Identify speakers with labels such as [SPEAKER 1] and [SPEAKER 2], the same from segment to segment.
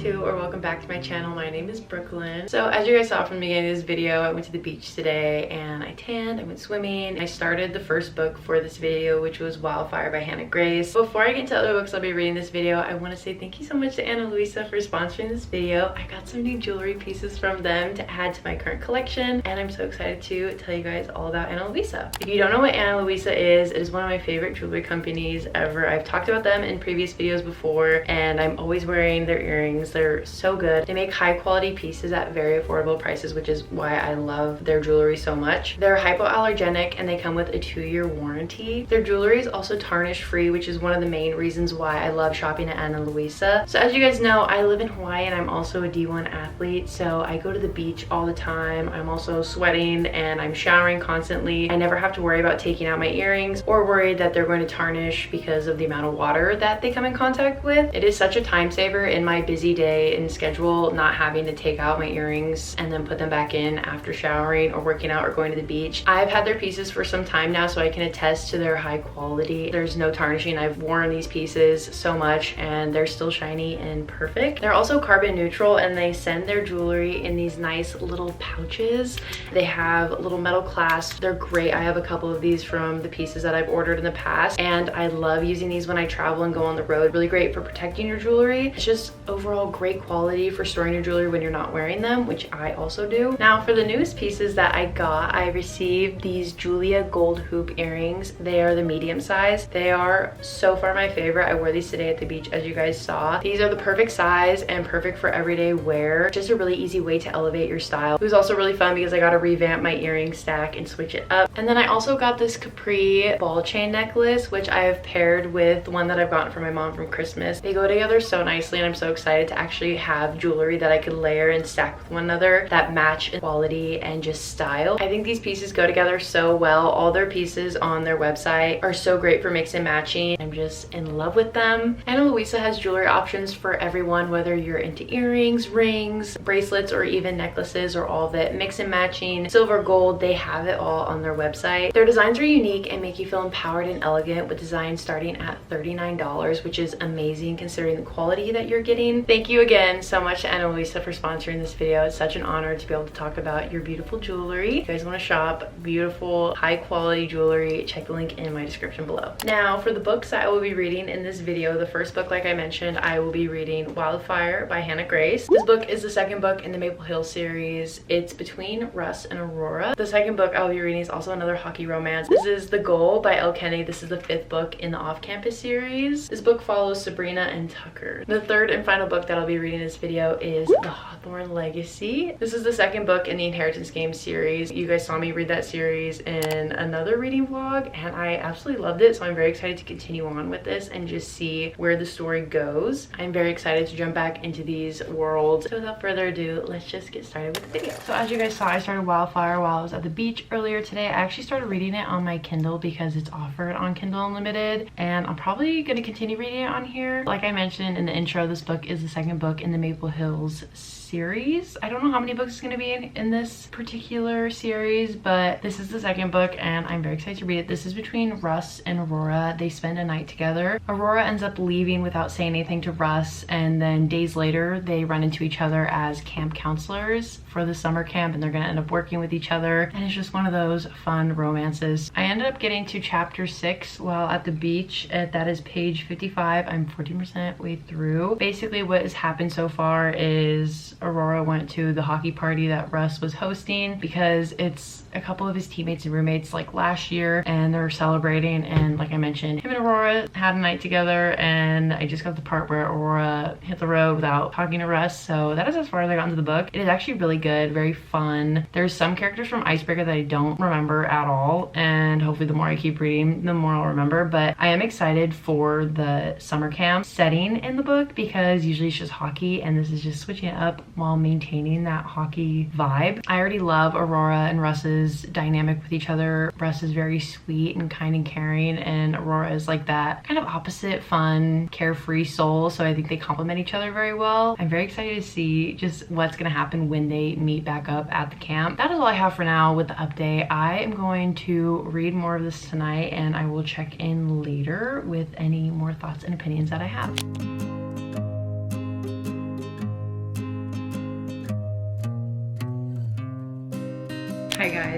[SPEAKER 1] to or welcome back to my channel. My name is Brooklyn. So as you guys saw from the beginning of this video, I went to the beach today and I tanned, I went swimming. I started the first book for this video, which was Wildfire by Hannah Grace. Before I get into other books I'll be reading this video, I want to say thank you so much to Anna Luisa for sponsoring this video. I got some new jewelry pieces from them to add to my current collection, and I'm so excited to tell you guys all about Anna Luisa. If you don't know what Anna Luisa is, it is one of my favorite jewelry companies ever. I've talked about them in previous videos before, and I'm always wearing their earrings. They're so good. They make high quality pieces at very affordable prices, which is why I love their jewelry so much. They're hypoallergenic and they come with a 2-year warranty. Their jewelry is also tarnish free, which is one of the main reasons why I love shopping at Anna Luisa. So as you guys know, I live in Hawaii and I'm also a D1 athlete, so I go to the beach all the time. I'm also sweating and I'm showering constantly. I never have to worry about taking out my earrings or worried that they're going to tarnish because of the amount of water that they come in contact with. It is such a time saver in my busy day and schedule, not having to take out my earrings and then put them back in after showering or working out or going to the beach. I've had their pieces for some time now, so I can attest to their high quality. There's no tarnishing. I've worn these pieces so much and they're still shiny and perfect. They're also carbon neutral and they send their jewelry in these nice little pouches. They have little metal clasps. They're great. I have a couple of these from the pieces that I've ordered in the past, and I love using these when I travel and go on the road. Really great for protecting your jewelry. It's just overall great quality for storing your jewelry when you're not wearing them, which I also do. Now for the newest pieces that I got, I received these Julia gold hoop earrings. They are the medium size. They are so far my favorite. I wore these today at the beach, as you guys saw. These are the perfect size and perfect for everyday wear. Just a really easy way to elevate your style. It was also really fun because I got to revamp my earring stack and switch it up. And then I also got this capri ball chain necklace, which I have paired with the one that I've gotten from my mom from Christmas. They go together so nicely and I'm so excited to actually have jewelry that I could layer and stack with one another that match in quality and just style. I think these pieces go together so well. All their pieces on their website are so great for mix and matching. I'm just in love with them. Anna Luisa has jewelry options for everyone, whether you're into earrings, rings, bracelets, or even necklaces, or all of it. Mix and matching, silver, gold, they have it all on their website. Their designs are unique and make you feel empowered and elegant, with designs starting at $39, which is amazing considering the quality that you're getting. Thank you again so much to Anna Luisa for sponsoring this video. It's such an honor to be able to talk about your beautiful jewelry. If you guys want to shop beautiful, high quality jewelry, check the link in my description below. Now for the books that I will be reading in this video, the first book, like I mentioned, I will be reading Wildfire by Hannah Grace. This book is the second book in the Maple Hill series. It's between Russ and Aurora. The second book I'll be reading is also another hockey romance. This is The Goal by Elle Kennedy. This is the 5th book in the Off-Campus series. This book follows Sabrina and Tucker. The third and final book that I'll be reading in this video is The Hawthorne Legacy. This is the second book in the Inheritance Games series. You guys saw me read that series in another reading vlog and I absolutely loved it, so I'm very excited to continue on with this and just see where the story goes. I'm very excited to jump back into these worlds. So without further ado, let's just get started with the video. So as you guys saw, I started Wildfire while I was at the beach earlier today. I actually started reading it on my Kindle because it's offered on Kindle Unlimited, and I'm probably going to continue reading it on here. Like I mentioned in the intro, this book is the second book in the Maple Hills series. I don't know how many books it's going to be in this particular series, but this is the second book and I'm very excited to read it. This is between Russ and Aurora. They spend a night together. Aurora ends up leaving without saying anything to Russ, and then days later they run into each other as camp counselors for the summer camp, and they're going to end up working with each other, and it's just one of those fun romances. I ended up getting to chapter 6 while at the beach. That is page 55. I'm 14% way through. Basically what has happened so far is Aurora went to the hockey party that Russ was hosting because it's a couple of his teammates and roommates like last year, and they're celebrating, and like I mentioned, him and Aurora had a night together, and I just got the part where Aurora hit the road without talking to Russ. So that is as far as I got into the book. It is actually really good, very fun. There's some characters from Icebreaker that I don't remember at all, and hopefully the more I keep reading, the more I'll remember. But I am excited for the summer camp setting in the book because usually it's just hockey, and this is just switching it up while maintaining that hockey vibe. I already love Aurora and Russ's dynamic with each other. Russ is very sweet and kind and caring, and Aurora is like that kind of opposite, fun, carefree soul, so I think they complement each other very well. I'm very excited to see just what's gonna happen when they meet back up at the camp. That is all I have for now with the update. I am going to read more of this tonight, and I will check in later with any more thoughts and opinions that I have.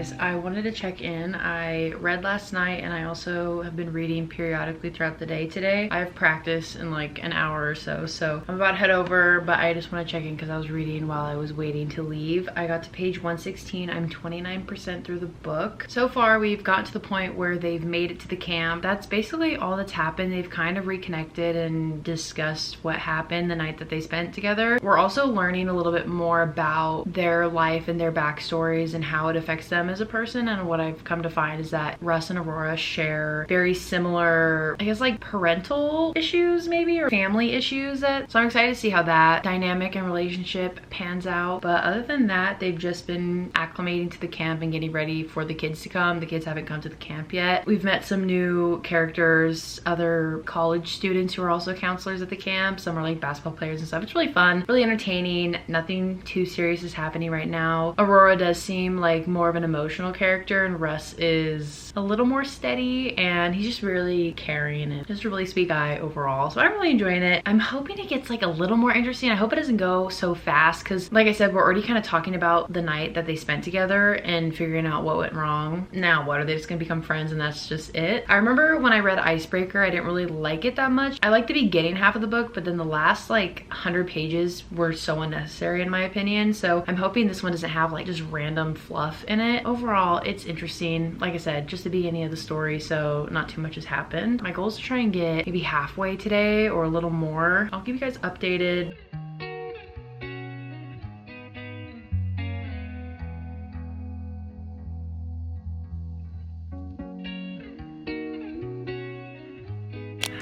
[SPEAKER 1] guys, I wanted to check in. I read last night and I also have been reading periodically throughout the day today. I have practice in like an hour or so, so I'm about to head over, but I just want to check in because I was reading while I was waiting to leave. I got to page 116. I'm 29% through the book. So far, we've gotten to the point where they've made it to the camp. That's basically all that's happened. They've kind of reconnected and discussed what happened the night that they spent together. We're also learning a little bit more about their life and their backstories and how it affects them as a person. And what I've come to find is that Russ and Aurora share very similar, I guess, like parental issues maybe, or family issues. So I'm excited to see how that dynamic and relationship pans out. But other than that, they've just been acclimating to the camp and getting ready for the kids to come. The kids haven't come to the camp yet. We've met some new characters, other college students who are also counselors at the camp. Some are like basketball players and stuff. It's really fun, really entertaining. Nothing too serious is happening right now. Aurora does seem like more of an emotional character, and Russ is a little more steady, and he's just really caring and just a really sweet guy overall. So I'm really enjoying it. I'm hoping it gets like a little more interesting. I hope it doesn't go so fast because, like I said, we're already kind of talking about the night that they spent together and figuring out what went wrong. Now what, are they just gonna become friends and that's just it? I remember when I read Icebreaker, I didn't really like it that much. I liked the beginning half of the book, but then the last like 100 pages were so unnecessary in my opinion. So I'm hoping this one doesn't have like just random fluff in it. Overall, it's interesting. Like I said, just the beginning of the story, so not too much has happened. My goal is to try and get maybe halfway today or a little more. I'll keep you guys updated.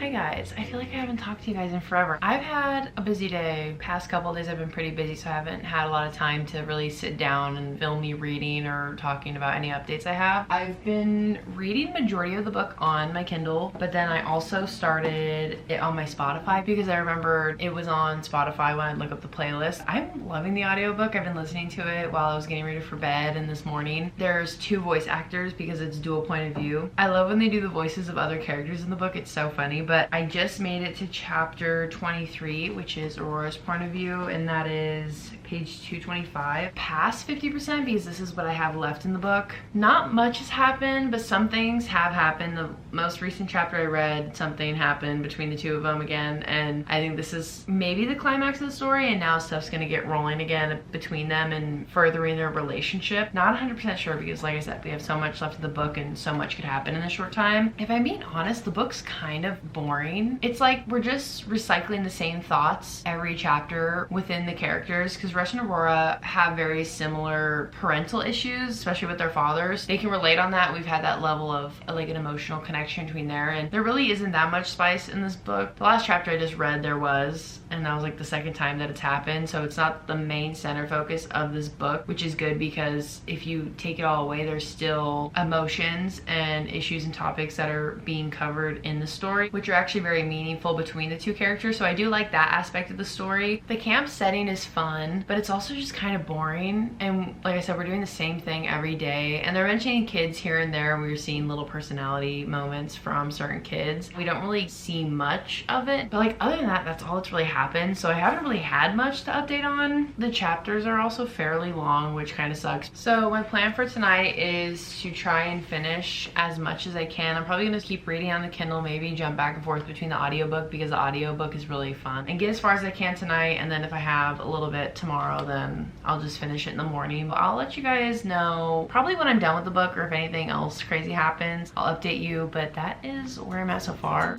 [SPEAKER 1] Hi guys, I feel like I haven't talked to you guys in forever. I've had a busy day. Past couple of days I've been pretty busy, so I haven't had a lot of time to really sit down and film me reading or talking about any updates I have. I've been reading majority of the book on my Kindle, but then I also started it on my Spotify because I remembered it was on Spotify when I looked up the playlist. I'm loving the audiobook. I've been listening to it while I was getting ready for bed and this morning. There's 2 voice actors because it's dual point of view. I love when they do the voices of other characters in the book. It's so funny. But I just made it to chapter 23, which is Aurora's point of view, and that is page 225. Past 50% because this is what I have left in the book. Not much has happened, but some things have happened. The most recent chapter I read, something happened between the 2 of them again, and I think this is maybe the climax of the story, and now stuff's gonna get rolling again between them and furthering their relationship. Not 100% sure because, like I said, we have so much left of the book and so much could happen in a short time. If I'm being honest, the book's kind of boring. It's like we're just recycling the same thoughts every chapter within the characters, because Russ and Aurora have very similar parental issues, especially with their fathers. They can relate on that. We've had that level of like an emotional connection between there, and there really isn't that much spice in this book. The last chapter I just read, there was, and that was like the second time that it's happened, so it's not the main center focus of this book, which is good because if you take it all away, there's still emotions and issues and topics that are being covered in the story, which are actually very meaningful between the 2 characters. So I do like that aspect of the story. The camp setting is fun, but it's also just kind of boring, and like I said, we're doing the same thing every day, and they're mentioning kids here and there. We're seeing little personality moments from certain kids. We don't really see much of it, but like other than that, that's all that's really happened. So I haven't really had much to update on. The chapters are also fairly long, which kind of sucks. So my plan for tonight is to try and finish as much as I can. I'm probably gonna keep reading on the Kindle, maybe jump back and forth between the audiobook because the audiobook is really fun, and get as far as I can tonight, and then if I have a little bit tomorrow, then I'll just finish it in the morning. But I'll let you guys know probably when I'm done with the book, or if anything else crazy happens, I'll update you. But that is where I'm at so far.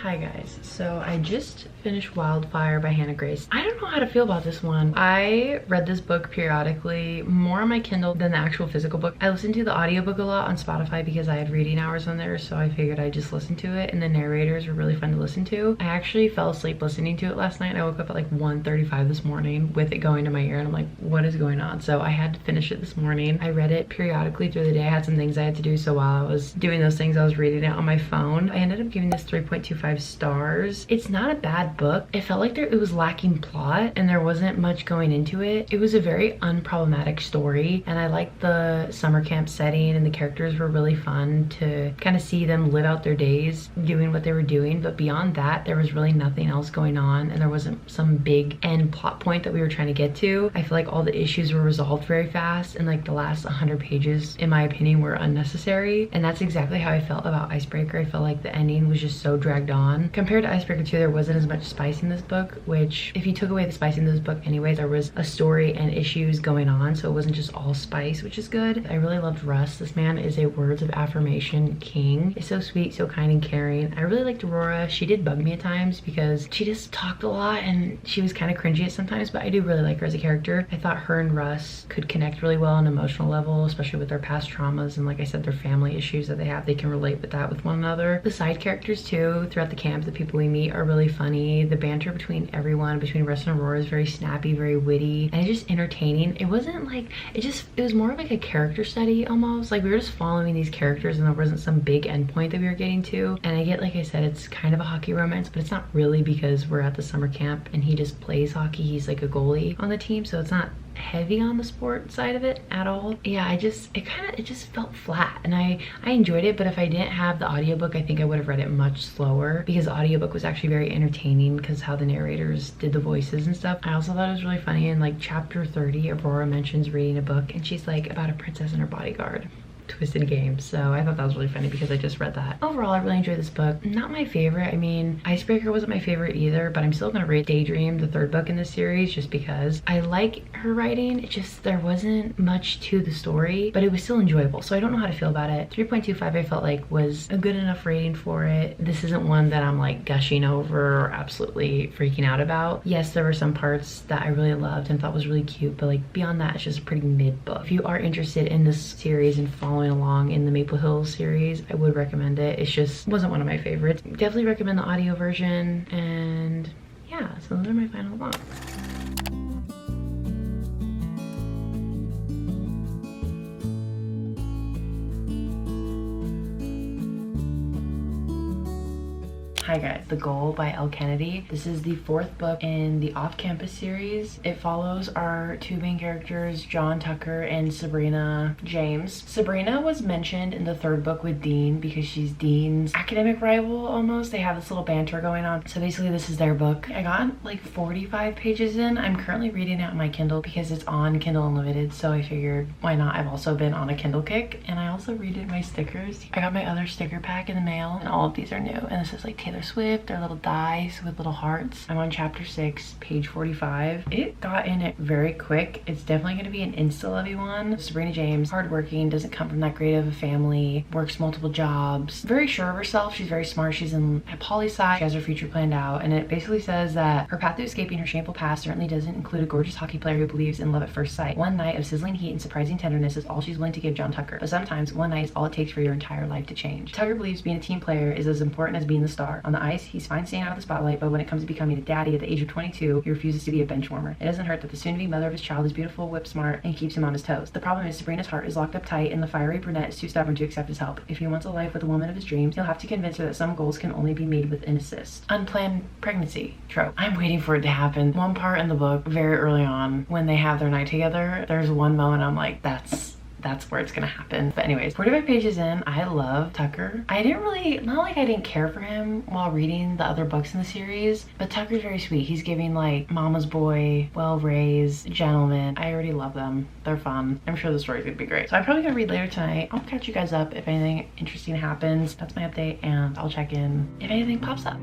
[SPEAKER 1] Hi guys, so I just finished Wildfire by Hannah Grace. I don't know how to feel about this one. I read this book periodically, more on my Kindle than the actual physical book. I listened to the audiobook a lot on Spotify because I had reading hours on there, so I figured I'd just listen to it, and the narrators were really fun to listen to. I actually fell asleep listening to it last night. I woke up at like 1:35 this morning with it going to my ear, and I'm like, what is going on? So I had to finish it this morning. I read it periodically through the day. I had some things I had to do, so while I was doing those things, I was reading it on my phone. I ended up giving this 3.25 2.25 stars. It's not a bad book. It felt like it was lacking plot and there wasn't much going into it. It was a very unproblematic story, and I liked the summer camp setting, and the characters were really fun to kind of see them live out their days doing what they were doing. But beyond that, there was really nothing else going on, and there wasn't some big end plot point that we were trying to get to. I feel like all the issues were resolved very fast, and like the last 100 pages, in my opinion, were unnecessary. And that's exactly how I felt about Icebreaker. I felt like the ending was just so dragged on. Compared to Icebreaker 2, there wasn't as much spice in this book, which if you took away the spice in this book anyways, there was a story and issues going on, so it wasn't just all spice, which is good. I really loved Russ. This man is a words of affirmation king. He's so sweet, so kind and caring. I really liked Aurora. She did bug me at times because she just talked a lot and she was kind of cringy at sometimes, but I do really like her as a character. I thought her and Russ could connect really well on an emotional level, especially with their past traumas and, like I said, their family issues that they have. They can relate with that with one another. The side characters too throughout the camp, the people we meet, are really funny. The banter between everyone, between Russ and Aurora, is very snappy, very witty, and it's just entertaining. It wasn't like, it was more of like a character study almost. Like we were just following these characters and there wasn't some big endpoint that we were getting to. And I get, like I said, it's kind of a hockey romance, but it's not really because we're at the summer camp and he just plays hockey. He's like a goalie on the team, so it's not heavy on the sport side of it at all. Yeah, it just felt flat, and I enjoyed it, but if I didn't have the audiobook, I think I would have read it much slower, because the audiobook was actually very entertaining because how the narrators did the voices and stuff. I also thought it was really funny in like chapter 30, Aurora mentions reading a book and she's like about a princess and her bodyguard. Twisted game. So I thought that was really funny because I just read that. Overall, I really enjoyed this book. Not my favorite. I mean, Icebreaker wasn't my favorite either, but I'm still gonna rate Daydream, the third book in this series, just because I like her writing. It just, there wasn't much to the story, but it was still enjoyable. So I don't know how to feel about it. 3.25 I felt like was a good enough rating for it. This isn't one that I'm like gushing over or absolutely freaking out about. Yes, there were some parts that I really loved and thought was really cute, but like beyond that, it's just a pretty mid book. If you are interested in this series and following along in the Maple Hills series, I would recommend it. It just wasn't one of my favorites. Definitely recommend the audio version, and yeah, so those are my final thoughts. Hi guys, The Goal by Elle Kennedy. This is the fourth book in the off-campus series. It follows our two main characters, John Tucker and Sabrina James. Sabrina was mentioned in the third book with Dean because she's Dean's academic rival almost. They have this little banter going on. So basically this is their book. I got like 45 pages in. I'm currently reading it on my Kindle because it's on Kindle Unlimited, so I figured why not. I've also been on a Kindle kick, and I also redid my stickers. I got my other sticker pack in the mail, and all of these are new. And this is like Taylor Swift. They're little dice with little hearts. I'm on chapter 6, page 45. It got in it very quick. It's definitely going to be an insta-lovey one. Sabrina James, hardworking, doesn't come from that great of a family, works multiple jobs, very sure of herself. She's very smart. She's in a poli-sci. She has her future planned out, and it basically says that her path to escaping her shameful past certainly doesn't include a gorgeous hockey player who believes in love at first sight. One night of sizzling heat and surprising tenderness is all she's willing to give John Tucker, but sometimes one night is all it takes for your entire life to change. Tucker believes being a team player is as important as being the star. On the ice, he's fine staying out of the spotlight, but when it comes to becoming a daddy at the age of 22, he refuses to be a bench warmer. It doesn't hurt that the soon-to-be mother of his child is beautiful, whip smart, and keeps him on his toes. The problem is Sabrina's heart is locked up tight, and the fiery brunette is too stubborn to accept his help. If he wants a life with the woman of his dreams, he'll have to convince her that some goals can only be made with an assist. Unplanned pregnancy trope. I'm waiting for it to happen. One part in the book, very early on, when they have their night together, there's one moment I'm like, that's where it's gonna happen. But anyways, 45 pages in, I love Tucker. I didn't really, not like I didn't care for him while reading the other books in the series, but Tucker's very sweet. He's giving like mama's boy, well-raised gentleman. I already love them. They're fun. I'm sure the story's gonna be great. So I'm probably gonna read later tonight. I'll catch you guys up if anything interesting happens. That's my update, and I'll check in if anything pops up.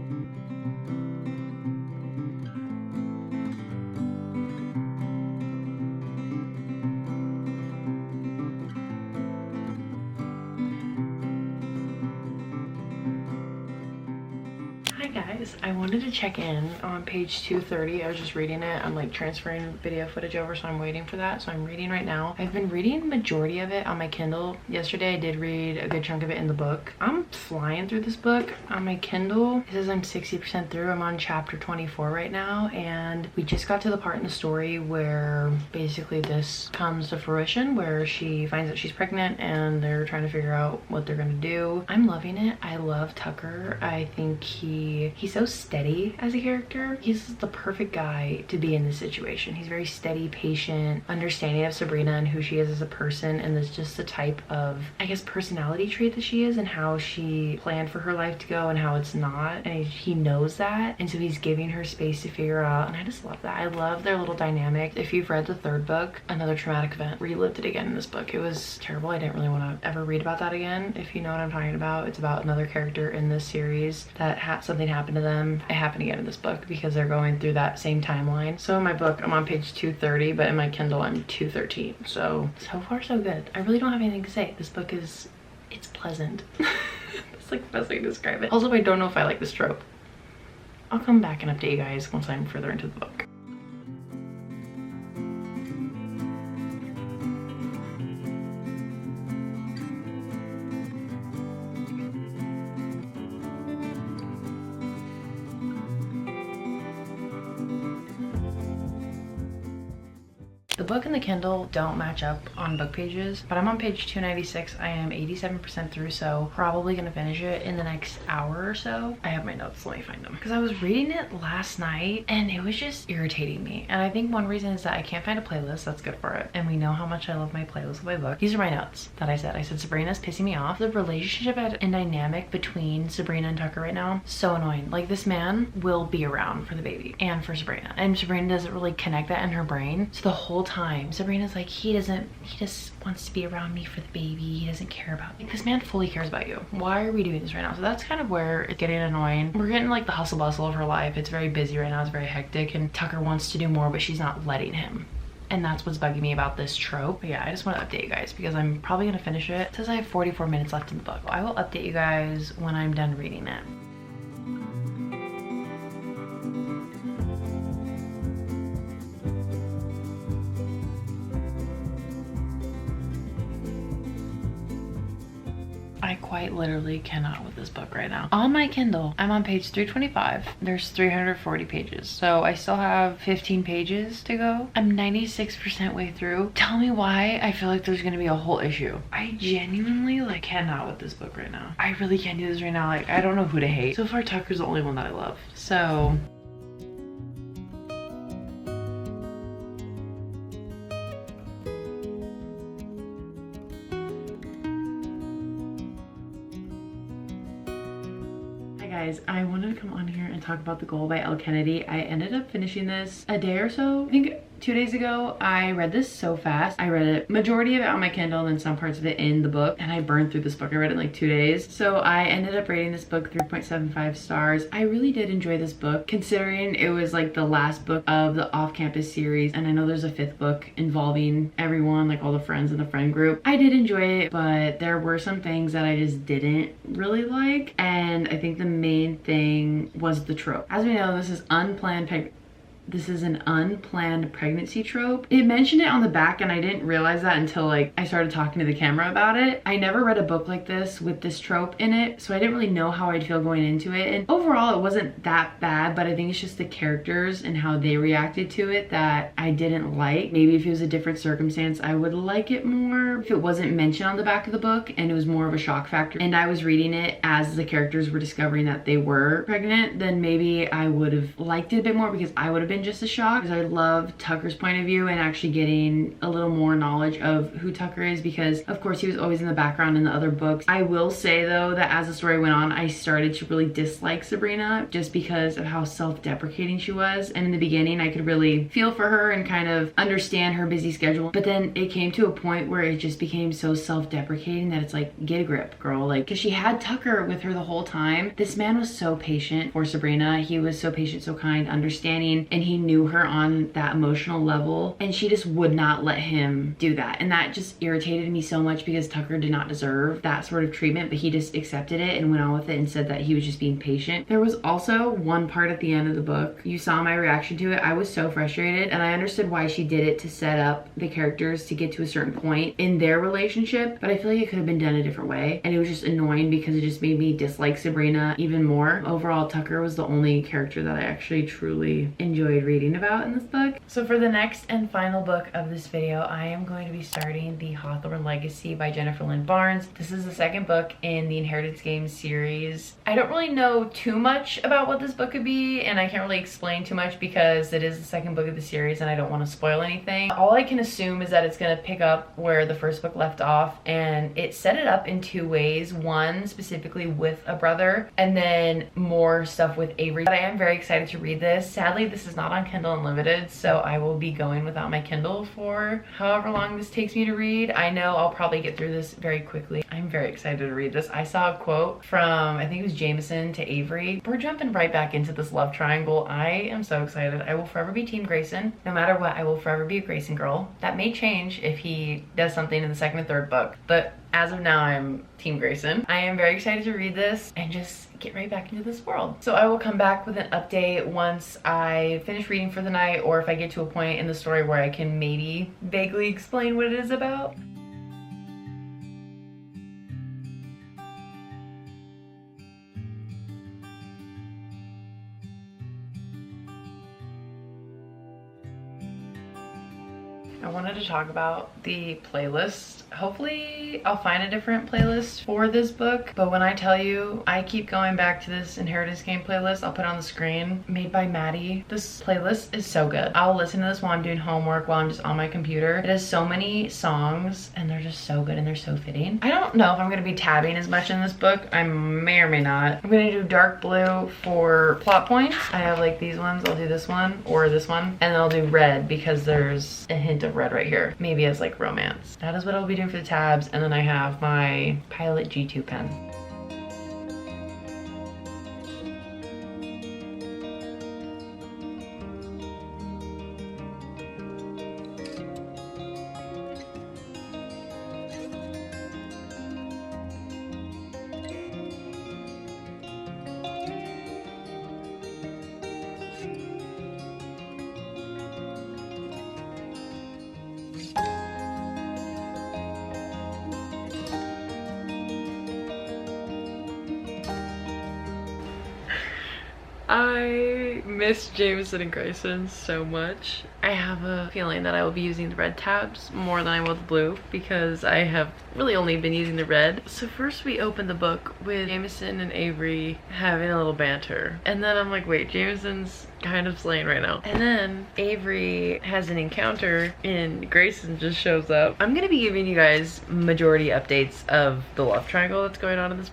[SPEAKER 1] guys, I wanted to check in on page 230. I was just reading it. I'm like transferring video footage over, so I'm waiting for that. So I'm reading right now. I've been reading majority of it on my Kindle. Yesterday I did read a good chunk of it in the book. I'm flying through this book on my Kindle. It says I'm 60% through. I'm on chapter 24 right now, and we just got to the part in the story where basically this comes to fruition, where she finds that she's pregnant and they're trying to figure out what they're gonna do. I'm loving it. I love Tucker. I think he's so steady as a character. He's the perfect guy to be in this situation. He's very steady, patient, understanding of Sabrina and who she is as a person, and there's just the type of, I guess, personality trait that she is and how she planned for her life to go and how it's not, and he knows that, and so he's giving her space to figure out, and I just love that. I love their little dynamic. If you've read the third book, another traumatic event, relived it again in this book. It was terrible. I didn't really want to ever read about that again. If you know what I'm talking about, it's about another character in this series that had something happen to them. It happened again in this book because they're going through that same timeline. So in my book, I'm on page 230, but in my Kindle, I'm 213. So far so good. I really don't have anything to say. This book is, it's pleasant. That's like the best way to describe it. Also, I don't know if I like this trope. I'll come back and update you guys once I'm further into the book. The book and the Kindle don't match up on book pages, but I'm on page 296. I am 87% through, so probably gonna finish it in the next hour or so. I have my notes, let me find them. Because I was reading it last night and it was just irritating me. And I think one reason is that I can't find a playlist that's good for it. And we know how much I love my playlist of my book. These are my notes that I said. I said Sabrina's pissing me off. The relationship and dynamic between Sabrina and Tucker right now, so annoying. Like, this man will be around for the baby and for Sabrina. And Sabrina doesn't really connect that in her brain. So the whole time Sabrina's like, he just wants to be around me for the baby. He doesn't care about me. Like, this man fully cares about you. Why are we doing this right now? So that's kind of where it's getting annoying. We're getting like the hustle bustle of her life. It's very busy right now. It's very hectic, and Tucker wants to do more, but she's not letting him. And that's what's bugging me about this trope. But yeah, I just want to update you guys because I'm probably gonna finish it. It says I have 44 minutes left in the book. I will update you guys when I'm done reading it. I quite literally cannot with this book right now. On my Kindle, I'm on page 325. There's 340 pages. So I still have 15 pages to go. I'm 96% way through. Tell me why I feel like there's gonna be a whole issue. I genuinely like cannot with this book right now. I really can't do this right now. Like, I don't know who to hate. So far, Tucker's the only one that I love. So guys, I wanted to come on here and talk about The Goal by Elle Kennedy. I ended up finishing this a day or so, I think 2 days ago. I read this so fast. I read it, majority of it on my Kindle and then some parts of it in the book, and I burned through this book. I read it in like 2 days. So I ended up rating this book 3.75 stars. I really did enjoy this book, considering it was like the last book of the off-campus series, and I know there's a 5th book involving everyone, like all the friends in the friend group. I did enjoy it, but there were some things that I just didn't really like, and I think the main thing was the trope. As we know, this is an unplanned pregnancy trope. It mentioned it on the back, and I didn't realize that until like I started talking to the camera about it. I never read a book like this with this trope in it, so I didn't really know how I'd feel going into it. And overall, it wasn't that bad, but I think it's just the characters and how they reacted to it that I didn't like. Maybe if it was a different circumstance, I would like it more. If it wasn't mentioned on the back of the book and it was more of a shock factor, and I was reading it as the characters were discovering that they were pregnant, then maybe I would have liked it a bit more, because I would have been just a shock, because I love Tucker's point of view and actually getting a little more knowledge of who Tucker is, because of course he was always in the background in the other books. I will say though that as the story went on, I started to really dislike Sabrina just because of how self-deprecating she was, and in the beginning I could really feel for her and kind of understand her busy schedule, but then it came to a point where it just became so self-deprecating that it's like, get a grip, girl. Like, because she had Tucker with her the whole time. This man was so patient for Sabrina. He was so patient, so kind, understanding, and he knew her on that emotional level, and she just would not let him do that. And that just irritated me so much because Tucker did not deserve that sort of treatment, but he just accepted it and went on with it and said that he was just being patient. There was also one part at the end of the book, you saw my reaction to it. I was so frustrated, and I understood why she did it to set up the characters to get to a certain point in their relationship, but I feel like it could have been done a different way, and it was just annoying because it just made me dislike Sabrina even more. Overall, Tucker was the only character that I actually truly enjoyed reading about in this book. So for the next and final book of this video, I am going to be starting the Hawthorne Legacy by Jennifer Lynn Barnes. This is the second book in the Inheritance Games series. I don't really know too much about what this book could be, and I can't really explain too much because it is the second book of the series and I don't want to spoil anything. All I can assume is that it's going to pick up where the first book left off, and it set it up in two ways. One specifically with a brother, and then more stuff with Avery. But I am very excited to read this. Sadly, this is not on Kindle Unlimited, so I will be going without my Kindle for however long this takes me to read. I know I'll probably get through this very quickly. I'm very excited to read this. I saw a quote from, I think it was Jameson to Avery. We're jumping right back into this love triangle. I am so excited. I will forever be Team Grayson. No matter what, I will forever be a Grayson girl. That may change if he does something in the second and third book, but as of now, I'm Team Grayson. I am very excited to read this and just get right back into this world. So I will come back with an update once I finish reading for the night, or if I get to a point in the story where I can maybe vaguely explain what it is about. I wanted to talk about the playlist. Hopefully I'll find a different playlist for this book, but when I tell you I keep going back to this Inheritance Game playlist, I'll put it on the screen, made by Maddie. This playlist is so good. I'll listen to this while I'm doing homework, while I'm just on my computer. It has so many songs and they're just so good and they're so fitting. I don't know if I'm gonna be tabbing as much in this book. I may or may not. I'm gonna do dark blue for plot points. I have like these ones. I'll do this one or this one, and then I'll do red because there's a hint of red right here, maybe as like romance. That is what I'll be doing for the tabs, and then I have my Pilot G2 pen. I miss Jameson and Grayson so much. I have a feeling that I will be using the red tabs more than I will the blue because I have really only been using the red. So first we open the book with Jameson and Avery having a little banter. And then I'm like, wait, Jameson's kind of slaying right now. And then Avery has an encounter and Grayson just shows up. I'm gonna be giving you guys majority updates of the love triangle that's going on in this.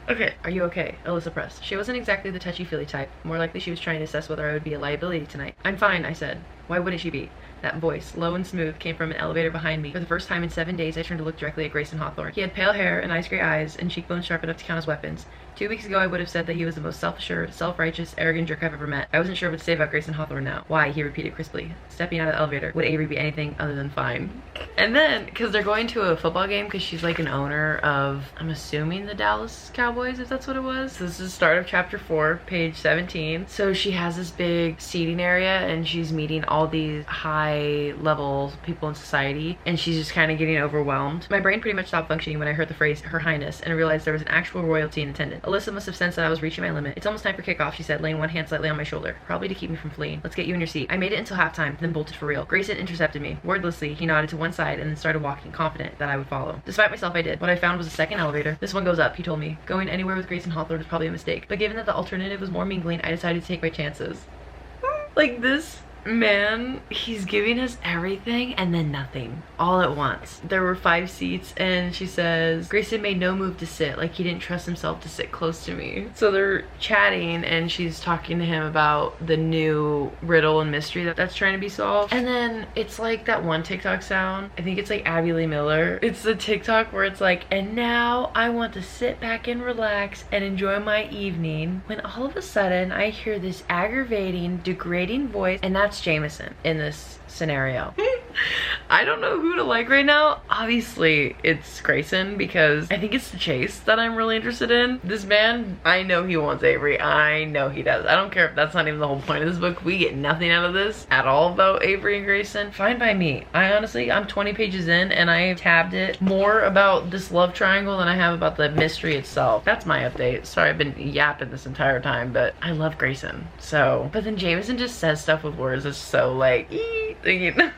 [SPEAKER 1] Okay, are you okay? Alyssa pressed. She wasn't exactly the touchy-feely type. More likely she was trying to assess whether I would be a liability tonight. I'm fine, I said. Why wouldn't she be? That voice, low and smooth, came from an elevator behind me. For the first time in 7 days, I turned to look directly at Grayson Hawthorne. He had pale hair and ice gray eyes and cheekbones sharp enough to count as weapons. 2 weeks ago, I would have said that he was the most self-assured, self-righteous, arrogant jerk I've ever met. I wasn't sure what to say about Grayson Hawthorne now. Why? He repeated crisply. Stepping out of the elevator. Would Avery be anything other than fine? And then, because they're going to a football game because she's like an owner of, I'm assuming the Dallas Cowboys, if that's what it was. So this is the start of chapter 4, page 17. So she has this big seating area and she's meeting all these high-level people in society and she's just kind of getting overwhelmed. My brain pretty much stopped functioning when I heard the phrase, Her Highness, and I realized there was an actual royalty in attendance. Alyssa must have sensed that I was reaching my limit. It's almost time for kickoff, she said, laying one hand slightly on my shoulder, probably to keep me from fleeing. Let's get you in your seat. I made it until halftime, then bolted for real. Grayson intercepted me. Wordlessly, he nodded to one side and then started walking, confident that I would follow. Despite myself, I did. What I found was a second elevator. This one goes up, he told me. Going anywhere with Grayson Hawthorne was probably a mistake, but given that the alternative was more mingling, I decided to take my chances. Like, this man, he's giving us everything and then nothing all at once. There were 5 seats and she says, Grayson made no move to sit, like he didn't trust himself to sit close to me. So they're chatting and she's talking to him about the new riddle and mystery that's trying to be solved. And then it's like that one TikTok sound. I think it's like Abby Lee Miller. It's the TikTok where it's like, and now I want to sit back and relax and enjoy my evening, when all of a sudden I hear this aggravating, degrading voice, and that's Jameson in this scenario. I don't know who to like right now. Obviously it's Grayson, because I think it's the chase that I'm really interested in. This man, I know he wants Avery. I know he does. I don't care if that's not even the whole point of this book. We get nothing out of this at all about Avery and Grayson. Fine by me. I'm 20 pages in and I tabbed it more about this love triangle than I have about the mystery itself. That's my update. Sorry, I've been yapping this entire time, but I love Grayson. So, but then Jameson just says stuff with words that's so like, thinking.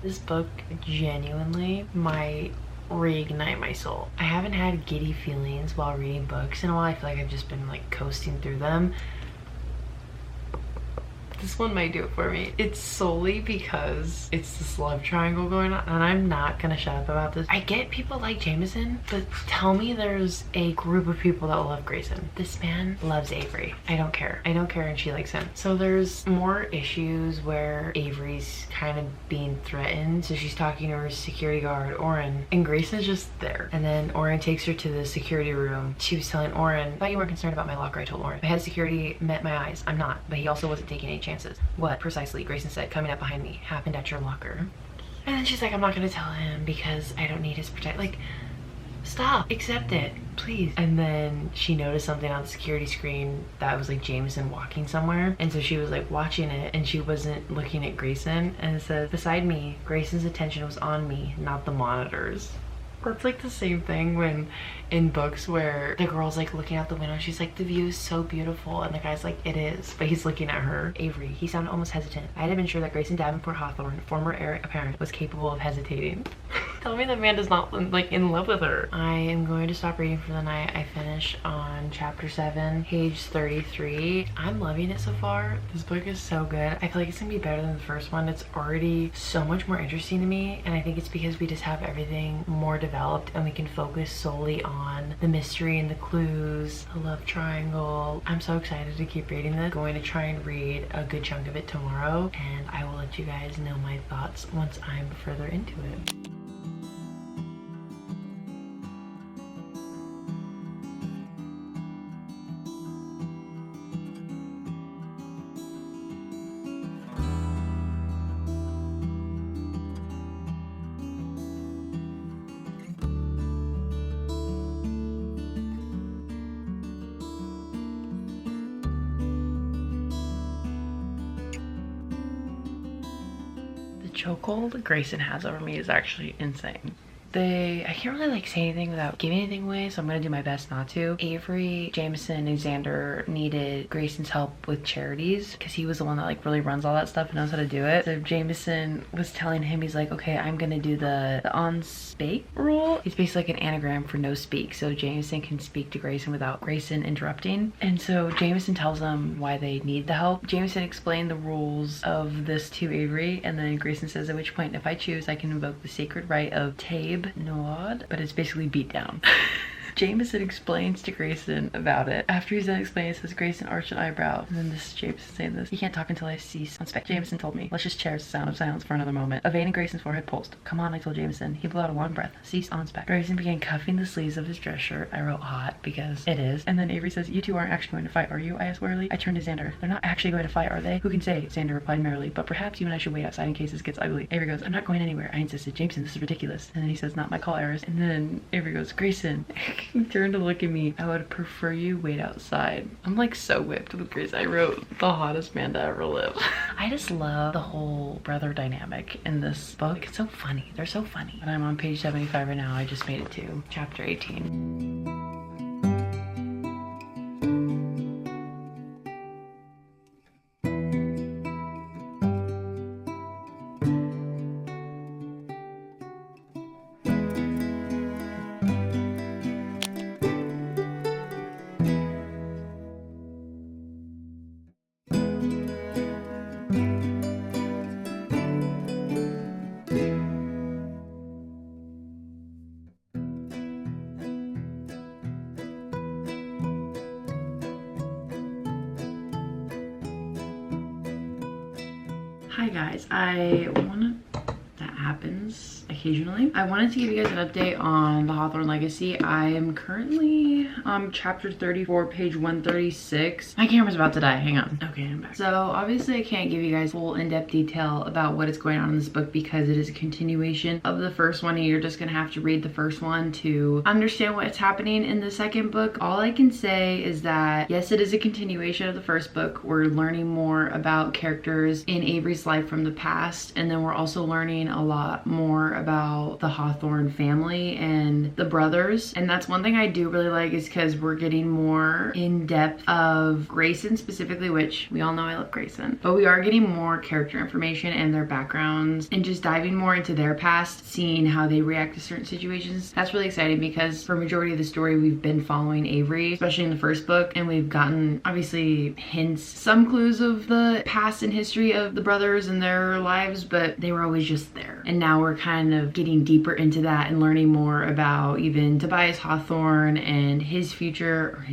[SPEAKER 1] This book genuinely might reignite my soul. I haven't had giddy feelings while reading books in a while. I feel like I've just been like coasting through them. This one might do it for me. It's solely because it's this love triangle going on, and I'm not gonna shut up about this. I get people like Jameson, but tell me there's a group of people that love Grayson. This man loves Avery. I don't care. I don't care, and she likes him. So there's more issues where Avery's kind of being threatened. So she's talking to her security guard, Oren, and Grayson's just there. And then Oren takes her to the security room. She was telling Oren, I thought you weren't concerned about my locker. I told Oren. My head of security met my eyes. I'm not, but he also wasn't taking any chances. What precisely, Grayson said, coming up behind me, happened at your locker. And then she's like, I'm not gonna tell him because I don't need his protection. Like, stop, accept it, please. And then she noticed something on the security screen that was like Jameson walking somewhere. And so she was like watching it and she wasn't looking at Grayson. And it says, beside me, Grayson's attention was on me, not the monitors. That's like the same thing when in books where the girl's like looking out the window, she's like, the view is so beautiful, and the guy's like, it is, but he's looking at her. Avery, he sounded almost hesitant. I had been sure that Grayson Davenport Hawthorne, former heir apparent, was capable of hesitating. Tell me that man is not like in love with her. I am going to stop reading for the night. I finish on chapter 7, page 33. I'm loving it so far. This book is so good. I feel like it's gonna be better than the first one. It's already so much more interesting to me, and I think it's because we just have everything more developed and we can focus solely on the mystery and the clues, the love triangle. I'm so excited to keep reading this. I'm going to try and read a good chunk of it tomorrow, and I will let you guys know my thoughts once I'm further into it. Chokehold Grayson has over me is actually insane. I can't really like say anything without giving anything away, so I'm gonna do my best not to. Avery, Jameson, and Xander needed Grayson's help with charities because he was the one that like really runs all that stuff and knows how to do it. So Jameson was telling him, he's like, okay, I'm gonna do the on speak rule. It's basically like an anagram for no speak, so Jameson can speak to Grayson without Grayson interrupting. And so Jameson tells them why they need the help. Jameson explained the rules of this to Avery, and then Grayson says, at which point, if I choose, I can invoke the sacred right of Tabe Noad, but it's basically beat down. Jameson explains to Grayson about it. After he's done explaining, it says Grayson arched an eyebrow. And then this is Jameson saying this. You can't talk until I cease on spec. Jameson told me. Let's just cherish the sound of silence for another moment. A vein in Grayson's forehead pulsed. Come on, I told Jameson. He blew out a long breath. Cease on spec. Grayson began cuffing the sleeves of his dress shirt. I wrote hot because it is. And then Avery says, you two aren't actually going to fight, are you? I asked wearily. I turned to Xander. They're not actually going to fight, are they? Who can say? Xander replied merrily. But perhaps you and I should wait outside in case this gets ugly. Avery goes, I'm not going anywhere. I insisted. Jameson, this is ridiculous. And then he says, not my call, Eris. And then Avery goes, Grayson. He turned to look at me. I would prefer you wait outside. I'm like so whipped with Grayson. I wrote the hottest man to ever live. I just love the whole brother dynamic in this book. It's so funny. They're so funny. And I'm on page 75 right now. I just made it to chapter 18. Hi guys, that happens occasionally. I wanted to give you guys an update on the Hawthorne legacy. I am currently on chapter 34, page 136. My camera's about to die, hang on. Okay, I'm back. So obviously I can't give you guys full in-depth detail about what is going on in this book because it is a continuation of the first one, and you're just gonna have to read the first one to understand what's happening in the second book. All I can say is that yes, it is a continuation of the first book. We're learning more about characters in Avery's life from the past, and then we're also learning a lot more about the Hawthorne family and the brothers. And that's one thing I do really like, is because we're getting more in depth of Grayson specifically, which we all know I love Grayson, but we are getting more character information and their backgrounds and just diving more into their past, seeing how they react to certain situations. That's really exciting because for majority of the story we've been following Avery, especially in the first book, and we've gotten obviously hints, some clues of the past and history of the brothers and their lives, but they were always just there. And now we're kind of getting deeper into that and learning more about even Tobias Hawthorne and his future,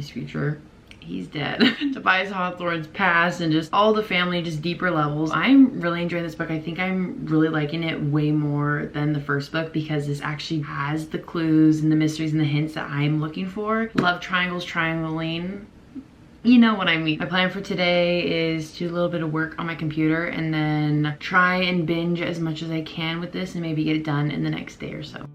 [SPEAKER 1] he's dead. Tobias Hawthorne's past and just all the family, just deeper levels. I'm really enjoying this book. I think I'm really liking it way more than the first book because this actually has the clues and the mysteries and the hints that I'm looking for. Love triangles, triangling. You know what I mean. My plan for today is to do a little bit of work on my computer and then try and binge as much as I can with this and maybe get it done in the next day or so.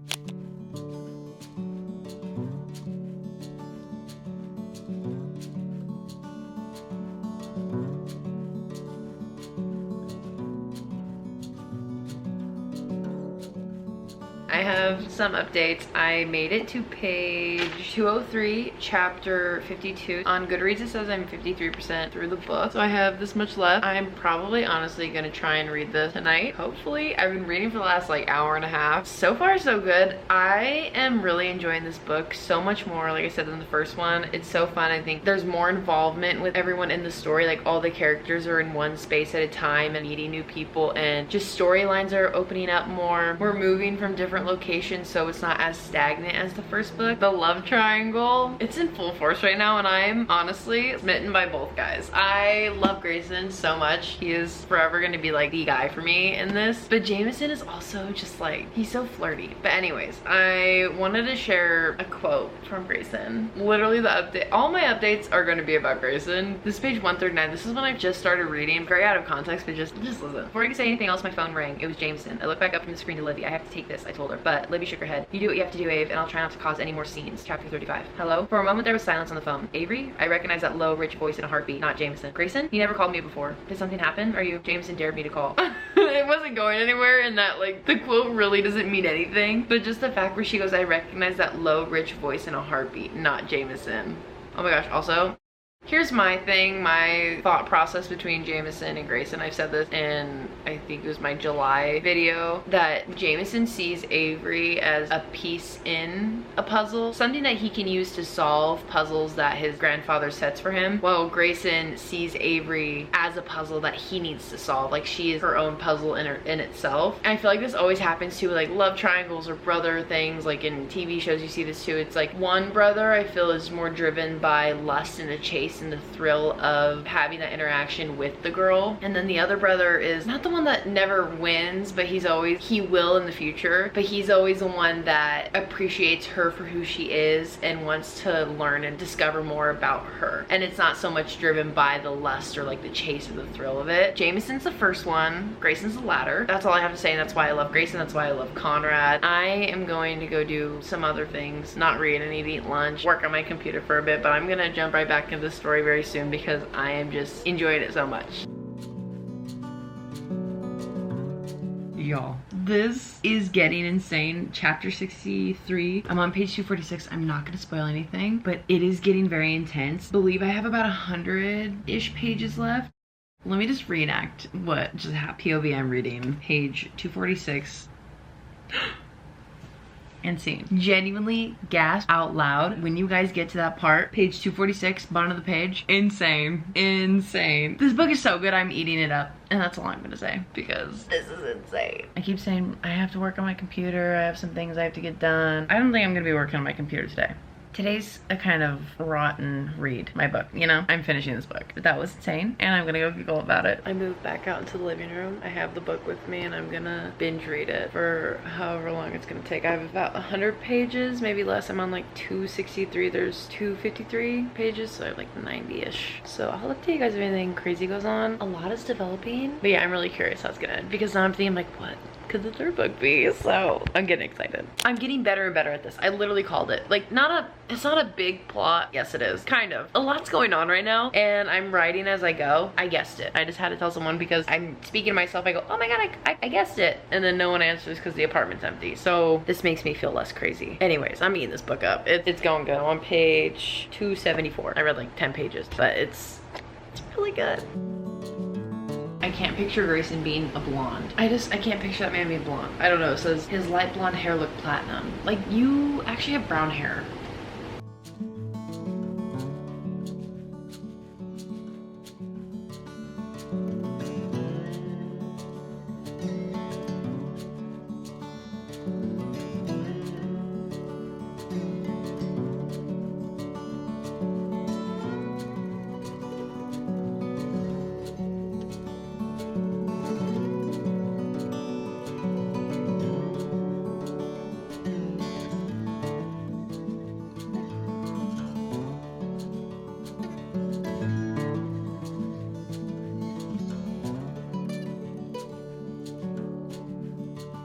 [SPEAKER 1] I have some updates. I made it to page 203, chapter 52. On Goodreads it says I'm 53% through the book, so I have this much left. I'm probably honestly gonna try and read this tonight, hopefully. I've been reading for the last like hour and a half. So far so good. I am really enjoying this book so much more, like I said, than the first one. It's so fun. I think there's more involvement with everyone in the story. Like all the characters are in one space at a time and meeting new people, and just storylines are opening up more. We're moving from different location, so it's not as stagnant as the first book. The love triangle, it's in full force right now, and I'm honestly smitten by both guys. I love Grayson so much. He is forever going to be like the guy for me in this, but Jameson is also just like, he's so flirty. But anyways, I wanted to share a quote from Grayson. Literally the update, all my updates are going to be about Grayson. This is page 139. This is when I just started reading. Very out of context, but just listen. Before I could say anything else, my phone rang. It was Jameson. I looked back up from the screen to Libby. I have to take this, I told her. But Libby shook her head. You do what you have to do, Ave, and I'll try not to cause any more scenes. Chapter 35. Hello? For a moment there was silence on the phone. Avery? I recognized that low, rich voice in a heartbeat, not Jameson. Grayson? You never called me before. Did something happen? Are you? Jameson dared me to call. It wasn't going anywhere, and that like, the quote really doesn't mean anything. But just the fact where she goes, I recognize that low, rich voice in a heartbeat, not Jameson. Oh my gosh, also, here's my thing, my thought process between Jameson and Grayson. I've said this in, I think it was my July video, that Jameson sees Avery as a piece in a puzzle, something that he can use to solve puzzles that his grandfather sets for him, while Grayson sees Avery as a puzzle that he needs to solve. Like she is her own puzzle in itself. And I feel like this always happens too with like love triangles or brother things. Like in TV shows you see this too. It's like one brother I feel is more driven by lust and the chase and the thrill of having that interaction with the girl, and then the other brother is not the one that never wins, but he will in the future, but he's always the one that appreciates her for who she is and wants to learn and discover more about her, and it's not so much driven by the lust or like the chase or the thrill of it. Jameson's the first one, Grayson's the latter. That's all I have to say, and that's why I love Grayson, that's why I love Conrad. I am going to go do some other things, not read, I need to eat lunch, work on my computer for a bit, but I'm gonna jump right back into the story very soon because I am just enjoying it so much. Y'all, this is getting insane. Chapter 63. I'm on page 246. I'm not gonna spoil anything, but it is getting very intense. I believe I have about 100-ish pages left. Let me just reenact what just POV I'm reading. Page 246. Insane. Genuinely gasp out loud when you guys get to that part. Page 246, bottom of the page. Insane. Insane. This book is so good, I'm eating it up. And that's all I'm gonna say because this is insane. I keep saying I have to work on my computer. I have some things I have to get done. I don't think I'm gonna be working on my computer today. Today's a kind of rotten read, my book, you know? I'm finishing this book, but that was insane, and I'm gonna go giggle about it. I moved back out into the living room. I have the book with me, and I'm gonna binge read it for however long it's gonna take. I have about 100 pages, maybe less. I'm on like 263. There's 253 pages, so I have like 90-ish. So I'll look to you guys if anything crazy goes on. A lot is developing, but yeah, I'm really curious how it's gonna end, because now I'm thinking like, what could the third book be? So I'm getting excited. I'm getting better and better at this. I literally called it. Like, it's not a big plot. Yes, it is. Kind of. A lot's going on right now, and I'm writing as I go. I guessed it. I just had to tell someone because I'm speaking to myself. I go, oh my god, I guessed it. And then no one answers because the apartment's empty. So this makes me feel less crazy. Anyways, I'm eating this book up. It's going good. I'm on page 274. I read like 10 pages, but it's really good. I can't picture Grayson being a blonde. I can't picture that man being blonde. I don't know. It says his light blonde hair looked platinum. Like, you actually have brown hair.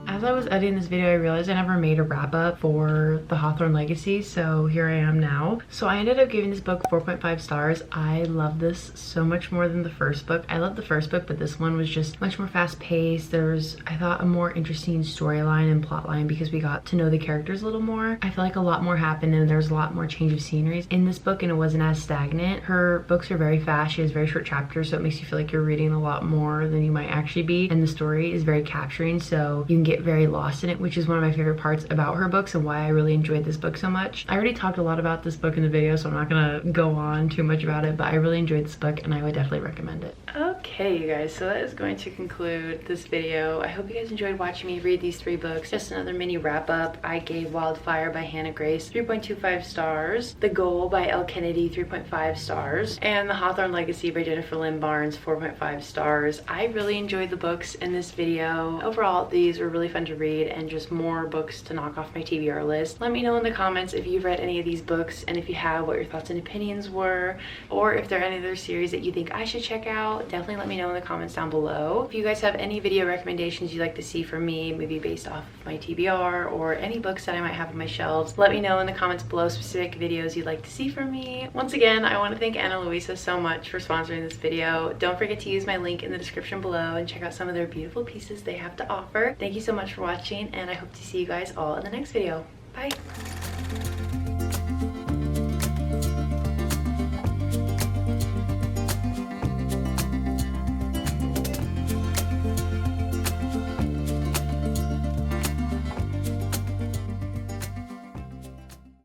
[SPEAKER 1] As I was editing this video, I realized I never made a wrap up for the Hawthorne Legacy, so here I am now. So I ended up giving this book 4.5 stars. I love this so much more than the first book. I love the first book, but this one was just much more fast paced. There was, I thought, a more interesting storyline and plot line because we got to know the characters a little more. I feel like a lot more happened and there was a lot more change of sceneries in this book, and it wasn't as stagnant. Her books are very fast. She has very short chapters, so it makes you feel like you're reading a lot more than you might actually be, and the story is very capturing, so you can get very lost in it, which is one of my favorite parts about her books and why I really enjoyed this book so much. I already talked a lot about this book in the video, so I'm not gonna go on too much about it, but I really enjoyed this book and I would definitely recommend it. Okay, you guys, so that is going to conclude this video. I hope you guys enjoyed watching me read these 3 books. Just another mini wrap up. I gave Wildfire by Hannah Grace 3.25 stars, The Goal by Elle Kennedy 3.5 stars, and The Hawthorne Legacy by Jennifer Lynn Barnes 4.5 stars. I really enjoyed the books in this video. Overall, these were really fun to read and just more books to knock off my TBR list. Let me know in the comments if you've read any of these books, and if you have, what your thoughts and opinions were, or if there are any other series that you think I should check out. Definitely let me know in the comments down below. If you guys have any video recommendations you'd like to see from me, maybe based off of my TBR or any books that I might have on my shelves, let me know in the comments below specific videos you'd like to see from me. Once again, I want to thank Luisa so much for sponsoring this video. Don't forget to use my link in the description below and check out some of their beautiful pieces they have to offer. Thank you so much for watching, and I hope to see you guys all in the next video. Bye!